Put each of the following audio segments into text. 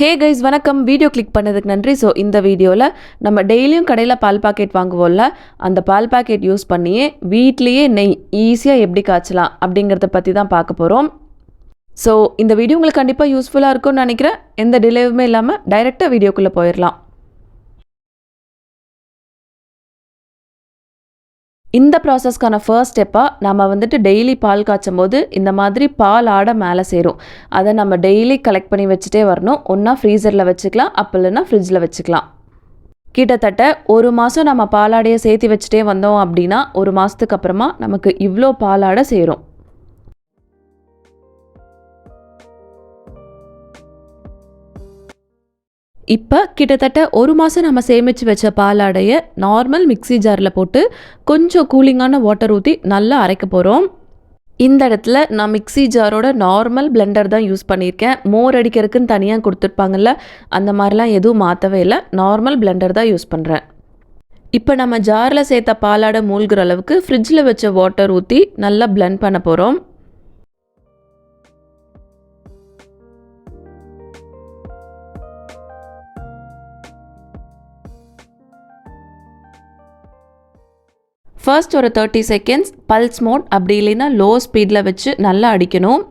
Hey guys வணக்கம். Video click பண்ணதுக்கு நன்றி. ஸோ இந்த வீடியோவில் நம்ம டெய்லியும் கடையில் பால் பாக்கெட் வாங்குவோம்ல, அந்த பால் பாக்கெட் யூஸ் பண்ணியே வீட்லேயே நெய் ஈஸியாக எப்படி காய்ச்சலாம் அப்படிங்கிறத பற்றி தான் பார்க்க போகிறோம். ஸோ இந்த வீடியோ உங்களுக்கு கண்டிப்பாக யூஸ்ஃபுல்லாக இருக்கும்னு நினைக்கிறேன். எந்த டிலேவுமே இல்லாமல் டைரெக்டாக வீடியோக்குள்ளே போயிடலாம். இந்த ப்ராசஸ்க்கான ஃபர்ஸ்ட் ஸ்டெப்பாக நம்ம டெய்லி பால் காய்ச்சும் போது இந்த மாதிரி பால் ஆடை மேலே சேரும். அதை நம்ம டெய்லி கலெக்ட் பண்ணி வச்சுட்டே வரணும். ஒன்றா ஃப்ரீசரில் வச்சுக்கலாம், அப்போ இல்லைன்னா ஃப்ரிட்ஜில் வச்சுக்கலாம். கிட்டத்தட்ட ஒரு மாதம் நம்ம பாலாடையை சேர்த்து வச்சுட்டே வந்தோம் அப்படின்னா ஒரு மாதத்துக்கு அப்புறமா நமக்கு இவ்வளோ பாலாடை சேரும். இப்போ கிட்டத்தட்ட ஒரு மாதம் நம்ம சேமித்து வச்ச பாலாடையை நார்மல் மிக்ஸி ஜாரில் போட்டு கொஞ்சம் கூலிங்கான வாட்டர் ஊற்றி நல்லா அரைக்க போகிறோம். இந்த இடத்துல நான் மிக்ஸி ஜாரோட நார்மல் பிளெண்டர் தான் யூஸ் பண்ணியிருக்கேன். மோர் அடிக்கிறதுக்குன்னு தனியாக கொடுத்துருப்பாங்கல்ல, அந்த மாதிரிலாம் எதுவும் மாற்றவே இல்லை. நார்மல் பிளெண்டர் தான் யூஸ் பண்ணுறேன். இப்போ நம்ம ஜாரில் சேர்த்த பாலாடை மூழ்கிற அளவுக்கு ஃப்ரிட்ஜில் வச்ச வாட்டர் ஊற்றி நல்லா பிளெண்ட் பண்ண போகிறோம். ஃபர்ஸ்ட் ஒரு 30 செகண்ட்ஸ் பல்ஸ் மோட் அப்படி இல்லைன்னா லோ ஸ்பீடில் வச்சு நல்லா அடிக்கணும்.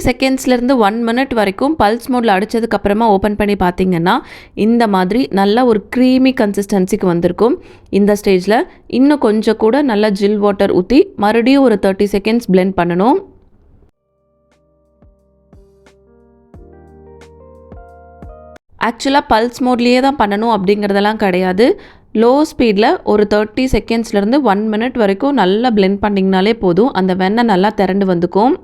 செகண்ட்ஸ்லேருந்து 1 மினிட் வரைக்கும் பல்ஸ் மோடில் அடித்ததுக்கப்புறமா ஓப்பன் பண்ணி பார்த்தீங்கன்னா இந்த மாதிரி நல்ல ஒரு க்ரீமி கன்சிஸ்டன்சிக்கு வந்திருக்கும். இந்த ஸ்டேஜில் இன்னும் கொஞ்சம் கூட நல்லா ஜில் வாட்டர் ஊற்றி மறுபடியும் ஒரு 30 செகண்ட்ஸ் பிளெண்ட் பண்ணணும். ஆக்சுவலாக பல்ஸ் மோட்லேயே தான் பண்ணணும் அப்படிங்கிறதெல்லாம் கிடையாது. லோ ஸ்பீடில் ஒரு 30 செகண்ட்ஸ்லேருந்து 1 மினிட் வரைக்கும் நல்லா பிளெண்ட் பண்ணிங்கனாலே போதும். அந்த வெண்ணெய் நல்லா திரண்டு வந்துக்கும்.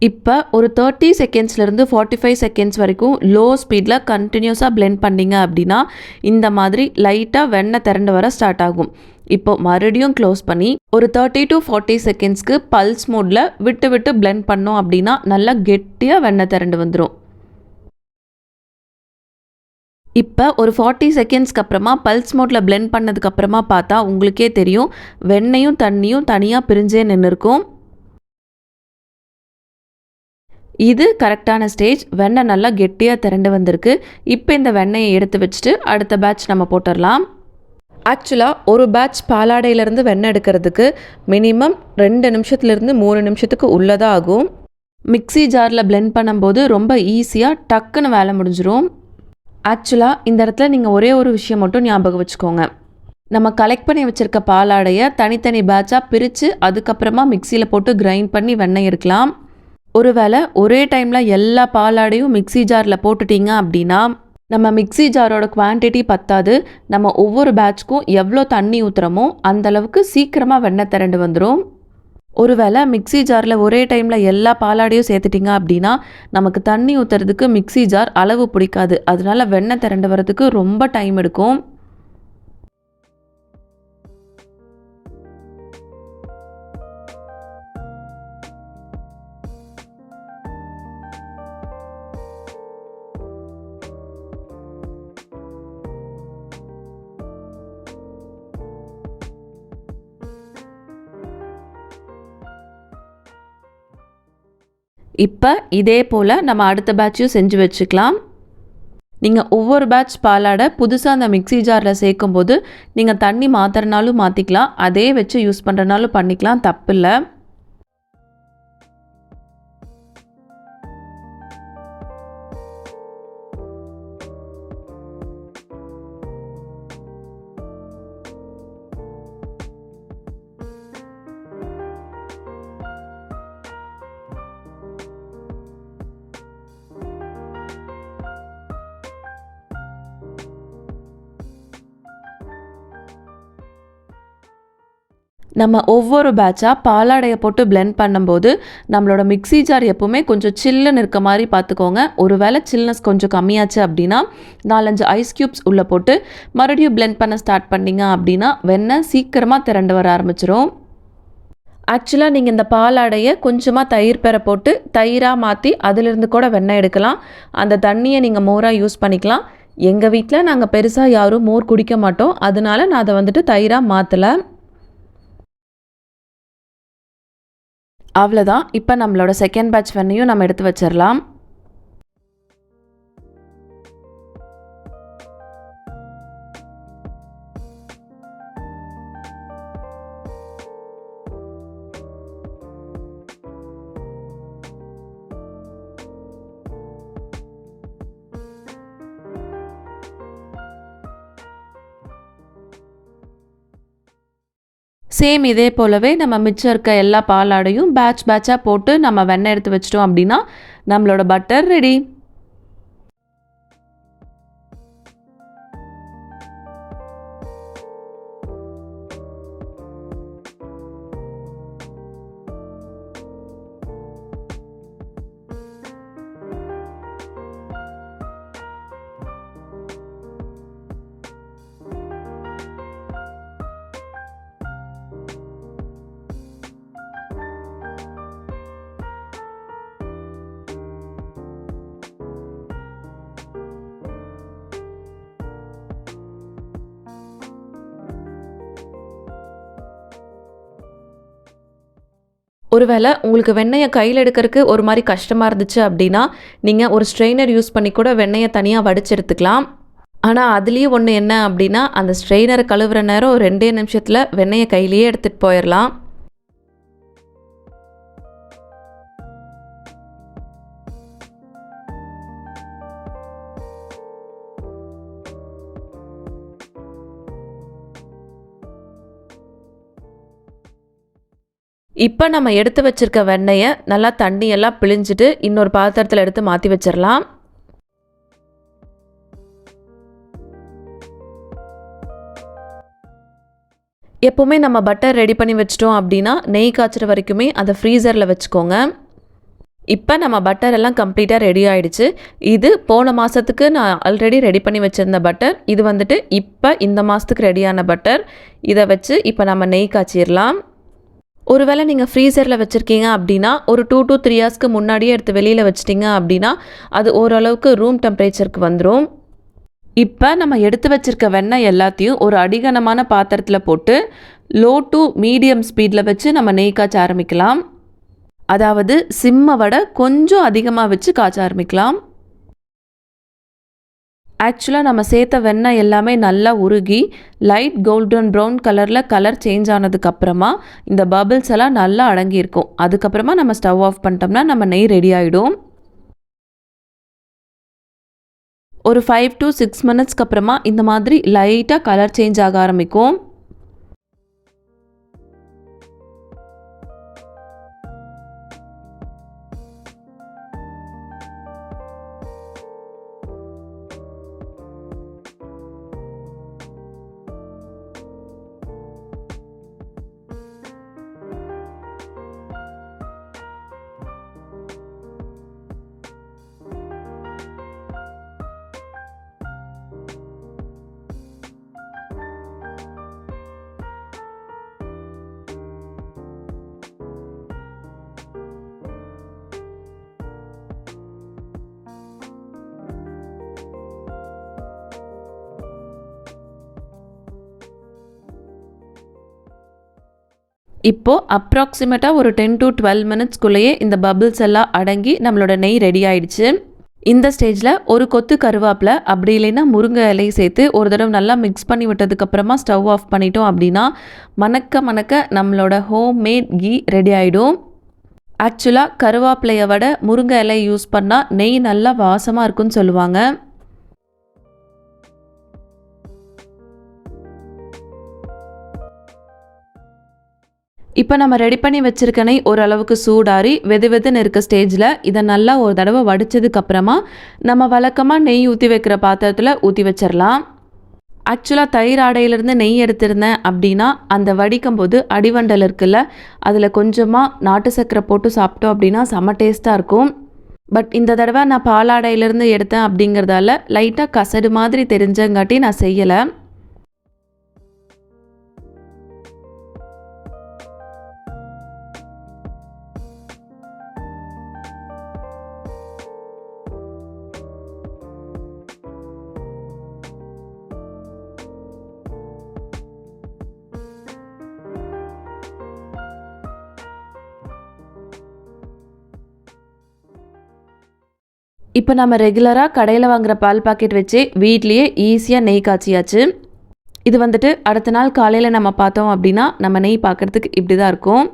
இப்போ ஒரு 30 செகண்ட்ஸ்லேருந்து 45 செகண்ட்ஸ் வரைக்கும் லோ ஸ்பீடில் கண்டினியூஸாக பிளெண்ட் பண்ணிங்க அப்படின்னா இந்த மாதிரி லைட்டாக வெண்ணெய் திரண்டு வர ஸ்டார்ட் ஆகும். இப்போ மறுபடியும் க்ளோஸ் பண்ணி ஒரு 30 to 40 செகண்ட்ஸ்க்கு பல்ஸ் மோடில் விட்டு விட்டு பிளெண்ட் பண்ணோம் அப்படின்னா நல்லா கெட்டியாக வெண்ணெய் திரண்டு வந்துடும். இப்போ ஒரு 40 செகண்ட்ஸ்க்கு அப்புறமா பல்ஸ் மோடில் பிளெண்ட் பண்ணதுக்கப்புறமா பார்த்தா உங்களுக்கே தெரியும் வெண்ணெயும் தண்ணியும் தனியாக பிரிஞ்சே நின்று இருக்கும். இது கரெக்டான ஸ்டேஜ். வெண்ணெய் நல்லா கெட்டியாக திரண்டு வந்திருக்கு. இப்போ இந்த வெண்ணெயை எடுத்து வச்சுட்டு அடுத்த பேட்ச் நம்ம போட்டுடலாம். ஆக்சுவலாக ஒரு பேட்ச் பாலாடையிலேருந்து வெண்ணெய் எடுக்கிறதுக்கு மினிமம் 2 நிமிஷத்துலேருந்து 3 நிமிஷத்துக்கு உள்ளதாக ஆகும். மிக்ஸி ஜாரில் பிளெண்ட் பண்ணும்போது ரொம்ப ஈஸியாக டக்குன்னு வேலை முடிஞ்சிடும். ஆக்சுவலாக இந்த இடத்துல நீங்கள் ஒரே ஒரு விஷயம் மட்டும் ஞாபகம் வச்சுக்கோங்க. நம்ம கலெக்ட் பண்ணி வச்சுருக்க பாலாடையை தனித்தனி பேட்சாக பிரித்து அதுக்கப்புறமா மிக்சியில் போட்டு கிரைண்ட் பண்ணி வெண்ணெய் எடுக்கலாம். ஒருவேளை ஒரே டைமில் எல்லா பாலாடையும் மிக்ஸி ஜாரில் போட்டுட்டிங்க அப்படின்னா நம்ம மிக்ஸி ஜாரோட குவான்டிட்டி பத்தாது. நம்ம ஒவ்வொரு பேட்ச்க்கும் எவ்வளோ தண்ணி ஊற்றுறோமோ அந்தளவுக்கு சீக்கிரமாக வெண்ணெய் திரண்டு வந்துடும். ஒருவேளை மிக்ஸி ஜாரில் ஒரே டைமில் எல்லா பாலாடையும் சேர்த்துட்டிங்க அப்படின்னா நமக்கு தண்ணி ஊற்றுறதுக்கு மிக்ஸி ஜார் அளவு பிடிக்காது. அதனால வெண்ணெய் திரண்டு வரதுக்கு ரொம்ப டைம் எடுக்கும். இப்போ இதே போல் நம்ம அடுத்த பேட்சையும் செஞ்சு வச்சுக்கலாம். நீங்கள் ஒவ்வொரு பேட்ச் பாலாடை புதுசாக அந்த மிக்ஸி ஜாரில் சேர்க்கும்போது நீங்கள் தண்ணி மாற்றுறனாலும் மாற்றிக்கலாம், அதே வச்சு யூஸ் பண்ணுறனாலும் பண்ணிக்கலாம், தப்பில்லை. நம்ம ஒவ்வொரு பேட்சாக பாலாடையை போட்டு பிளெண்ட் பண்ணும்போது நம்மளோட மிக்ஸி ஜார் எப்போவுமே கொஞ்சம் சில்லுன்னு இருக்க மாதிரி பார்த்துக்கோங்க. ஒருவேளை சில்னஸ் கொஞ்சம் கம்மியாச்சு அப்படின்னா 4-5 ஐஸ் க்யூப்ஸ் உள்ளே போட்டு மறுபடியும் பிளெண்ட் பண்ண ஸ்டார்ட் பண்ணிங்க அப்படின்னா வெண்ணெய் சீக்கிரமாக திரண்டு வர ஆரம்பிச்சிடும். ஆக்சுவலாக நீங்கள் இந்த பாலாடையை கொஞ்சமாக தயிர் பெற போட்டு தயிராக மாற்றி அதிலிருந்து கூட வெண்ணெய் எடுக்கலாம். அந்த தண்ணியை நீங்கள் மோராக யூஸ் பண்ணிக்கலாம். எங்கள் வீட்டில் நாங்கள் பெருசாக யாரும் மோர் குடிக்க மாட்டோம். அதனால நான் அதை வந்துட்டு தயிராக மாற்றலை. அவ்வளோதான். இப்போ நம்மளோட செகண்ட் பேட்ச் வெண்ணையும் நம்ம எடுத்து வச்சிடலாம். சேம் இதே போலவே நம்ம மிச்சம் இருக்க எல்லா பாலாடையும் பேட்சாக போட்டு நம்ம வெண்ணெய் எடுத்து வச்சிட்டோம் அப்படின்னா நம்மளோட பட்டர் ரெடி. ஒருவேளை உங்களுக்கு வெண்ணெயை கையில் எடுக்கிறதுக்கு ஒரு மாதிரி கஷ்டமாக இருந்துச்சு அப்படின்னா நீங்கள் ஒரு ஸ்ட்ரெயினர் யூஸ் பண்ணி கூட வெண்ணெயை தனியாக வடிச்சு எடுத்துக்கலாம். ஆனால் அதுலேயே ஒன்று என்ன அப்படின்னா அந்த ஸ்ட்ரெயினரை கழுவுற நேரம் 2 நிமிஷத்தில் வெண்ணெயை கையிலேயே எடுத்துகிட்டு போயிடலாம். இப்போ நம்ம எடுத்து வச்சிருக்க வெண்ணெயை நல்லா தண்ணியெல்லாம் பிழிஞ்சிட்டு இன்னொரு பாத்திரத்தில் எடுத்து மாற்றி வச்சிடலாம். எப்போவுமே நம்ம பட்டர் ரெடி பண்ணி வச்சிட்டோம் அப்படின்னா நெய் காய்ச்சுற வரைக்குமே அதை ஃப்ரீசரில் வச்சுக்கோங்க. இப்போ நம்ம பட்டர் எல்லாம் கம்ப்ளீட்டாக ரெடி ஆகிடுச்சு. இது போன மாதத்துக்கு நான் ஆல்ரெடி ரெடி பண்ணி வச்சுருந்த பட்டர். இது வந்துட்டு இப்போ இந்த மாதத்துக்கு ரெடியான பட்டர். இதை வச்சு இப்போ நம்ம நெய் காய்ச்சிடலாம். ஒருவேளை நீங்கள் ஃப்ரீசரில் வச்சுருக்கீங்க அப்படின்னா ஒரு 2 to 3 ஹவர்ஸ்க்கு முன்னாடியே எடுத்து வெளியில் வச்சிட்டிங்க அப்படின்னா அது ஓரளவுக்கு ரூம் டெம்பரேச்சருக்கு வந்துடும். இப்போ நம்ம எடுத்து வச்சுருக்க வெண்ணெய் எல்லாத்தையும் ஒரு அடிகனமான பாத்திரத்தில் போட்டு லோ டு மீடியம் ஸ்பீடில் வச்சு நம்ம நெய் காய்ச்ச ஆரம்பிக்கலாம். அதாவது சிம்மை விட கொஞ்சம் அதிகமாக வச்சு காய்ச்ச ஆரம்பிக்கலாம். ஆக்சுவலாக நம்ம சேர்த்த வெண்ணெய் எல்லாமே நல்லா உருகி light golden brown colour change ஆனதுக்கப்புறமா இந்த பபிள்ஸ் எல்லாம் நல்லா அடங்கியிருக்கும். அதுக்கப்புறமா நம்ம ஸ்டவ் ஆஃப் பண்ணிட்டோம்னா நம்ம நெய் ரெடி ஆகிடும். ஒரு 5 to 6 மினிட்ஸ்க்கு அப்புறமா இந்த மாதிரி லைட்டாக கலர் சேஞ்ச் ஆக ஆரம்பிக்கும். இப்போது அப்ராக்சிமேட்டாக ஒரு 10 to 12 மினிட்ஸ்க்குள்ளேயே இந்த பபிள்ஸ் எல்லாம் அடங்கி நம்மளோட நெய் ரெடி ஆயிடுச்சு. இந்த ஸ்டேஜில் ஒரு கொத்து கருவேப்பிலை அப்படி இல்லைன்னா முருங்கை இலையை சேர்த்து ஒரு தடவை நல்லா மிக்ஸ் பண்ணி விட்டதுக்கப்புறமா ஸ்டவ் ஆஃப் பண்ணிட்டோம் அப்படின்னா மணக்க நம்மளோட ஹோம் மேட் கீ ரெடி ஆகிடும். ஆக்சுவலாக கருவேப்பிலையை விட முருங்கை இலை யூஸ் பண்ணால் நெய் நல்லா வாசமாக இருக்குன்னு சொல்லுவாங்க. இப்போ நம்ம ரெடி பண்ணி வச்சிருக்க நெய் ஓரளவுக்கு சூடாரி வெதுன்னு இருக்க ஸ்டேஜில் இதை நல்லா ஒரு தடவை வடித்ததுக்கப்புறமா நம்ம வழக்கமாக நெய் ஊற்றி வைக்கிற பாத்திரத்தில் ஊற்றி வச்சிடலாம். ஆக்சுவலாக தயிர் ஆடையிலேருந்து நெய் எடுத்திருந்தேன் அப்படின்னா அந்த வடிக்கும் போது அடிவண்டல் இருக்குல்ல அதில் கொஞ்சமாக நாட்டு சர்க்கரை போட்டு சாப்பிட்டோம் அப்படின்னா செம்ம டேஸ்ட்டாக இருக்கும். பட் இந்த தடவை நான் பாலாடையிலேருந்து எடுத்தேன் அப்படிங்கிறதால லைட்டாக கசடு மாதிரி தெரிஞ்சங்காட்டி நான் செய்யலை. இப்போ நம்ம ரெகுலராக கடையில் வாங்குற பால் பாக்கெட் வச்சு வீட்லேயே ஈஸியாக நெய் காய்ச்சியாச்சு. இது வந்துட்டு அடுத்த நாள் காலையில் நம்ம பார்த்தோம் அப்படின்னா நம்ம நெய் பார்க்குறதுக்கு இப்படி தான் இருக்கும்.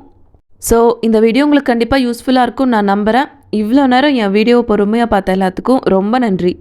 ஸோ இந்த வீடியோ உங்களுக்கு கண்டிப்பாக யூஸ்ஃபுல்லாக இருக்கும்னு நான் நம்புகிறேன். இவ்வளோ நேரம் என் வீடியோவை பொறுமையாக பார்த்த எல்லாத்துக்கும் ரொம்ப நன்றி.